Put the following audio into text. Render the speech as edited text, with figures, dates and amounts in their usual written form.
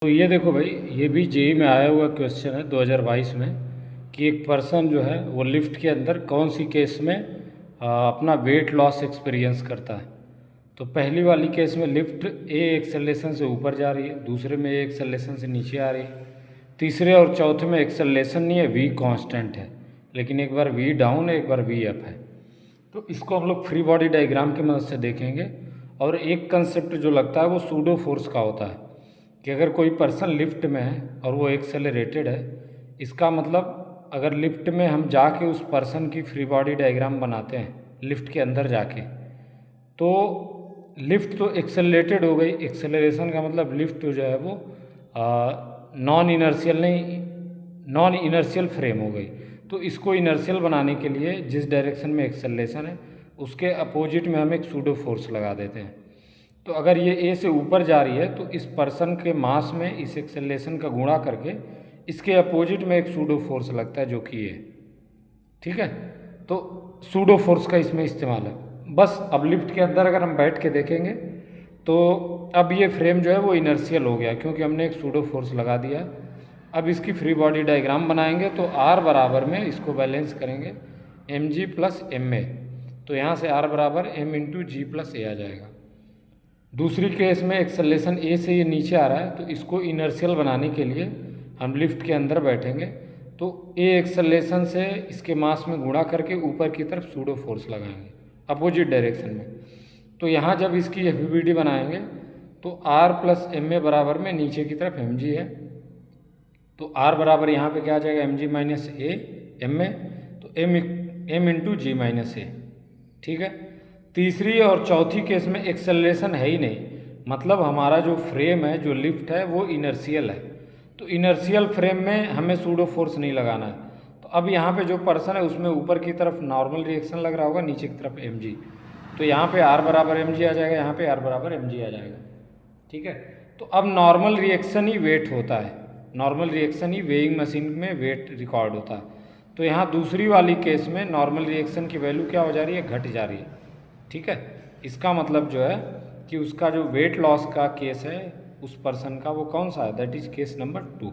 तो ये देखो भाई, ये भी जेई में आया हुआ क्वेश्चन है 2022 में कि एक पर्सन जो है वो लिफ्ट के अंदर कौन सी केस में अपना वेट लॉस एक्सपीरियंस करता है। तो पहली वाली केस में लिफ्ट ए एक्सेलरेशन से ऊपर जा रही है, दूसरे में ए एक्सेलरेशन से नीचे आ रही है, तीसरे और चौथे में एक्सेलरेशन नहीं है, वी कांस्टेंट है, लेकिन एक बार वी डाउन है, एक बार वी अप है। तो इसको हम लोग फ्री बॉडी डायग्राम की मदद से देखेंगे। और एक कंसेप्ट जो लगता है वो सूडो फोर्स का होता है कि अगर कोई पर्सन लिफ्ट में है और वो एक्सेलरेटेड है, इसका मतलब अगर लिफ्ट में हम जाके उस पर्सन की फ्री बॉडी डायग्राम बनाते हैं लिफ्ट के अंदर जाके, तो लिफ्ट तो एक्सेलरेटेड हो गई। एक्सेलरेशन का मतलब लिफ्ट जो है वो नॉन इनर्शियल फ्रेम हो गई। तो इसको इनर्शियल बनाने के लिए जिस डायरेक्शन में एक्सेलरेशन है उसके अपोजिट में हम एक सूडो फोर्स लगा देते हैं। तो अगर ये ए से ऊपर जा रही है तो इस पर्सन के मास में इस एक्सेलरेशन का गुणा करके इसके अपोजिट में एक सूडो फोर्स लगता है जो कि ये, ठीक है। तो सूडो फोर्स का इसमें इस्तेमाल है। बस अब लिफ्ट के अंदर अगर हम बैठ के देखेंगे तो अब ये फ्रेम जो है वो इनर्शियल हो गया क्योंकि हमने एक सूडो फोर्स लगा दिया। अब इसकी फ्री बॉडी डायग्राम बनाएंगे तो आर बराबर में इसको बैलेंस करेंगे m g plus m a. तो यहाँ से आर बराबर m into g plus a आ जाएगा। दूसरी केस में एक्सेलरेशन ए से ये नीचे आ रहा है तो इसको इनर्शियल बनाने के लिए हम लिफ्ट के अंदर बैठेंगे तो ए एक्सेलरेशन से इसके मास में गुणा करके ऊपर की तरफ सूडो फोर्स लगाएंगे अपोजिट डायरेक्शन में। तो यहाँ जब इसकी एफ बनाएंगे तो आर प्लस एम ए बराबर में नीचे की तरफ एम जी है, तो आर बराबर यहाँ पे क्या आ जाएगा m g minus a m a, तो m into g minus a, ठीक है। तीसरी और चौथी केस में एक्सेलरेशन है ही नहीं, मतलब हमारा जो फ्रेम है जो लिफ्ट है वो इनर्शियल है। तो इनर्शियल फ्रेम में हमें सूडो फोर्स नहीं लगाना है। तो अब यहाँ पे जो पर्सन है उसमें ऊपर की तरफ नॉर्मल रिएक्शन लग रहा होगा, नीचे की तरफ एम जी। तो यहाँ पे आर बराबर एम जी आ जाएगा, यहाँ पे आर बराबर एम जी आ जाएगा, ठीक है। तो अब नॉर्मल रिएक्शन ही वेट होता है, नॉर्मल रिएक्शन ही वेइंग मशीन में वेट रिकॉर्ड होता है। तो यहाँ दूसरी वाली केस में नॉर्मल रिएक्शन की वैल्यू क्या हो जा रही है, घट जा रही है, ठीक है। इसका मतलब जो है कि उसका जो वेट लॉस का केस है उस पर्सन का वो कौन सा है, दैट इज केस नंबर 2।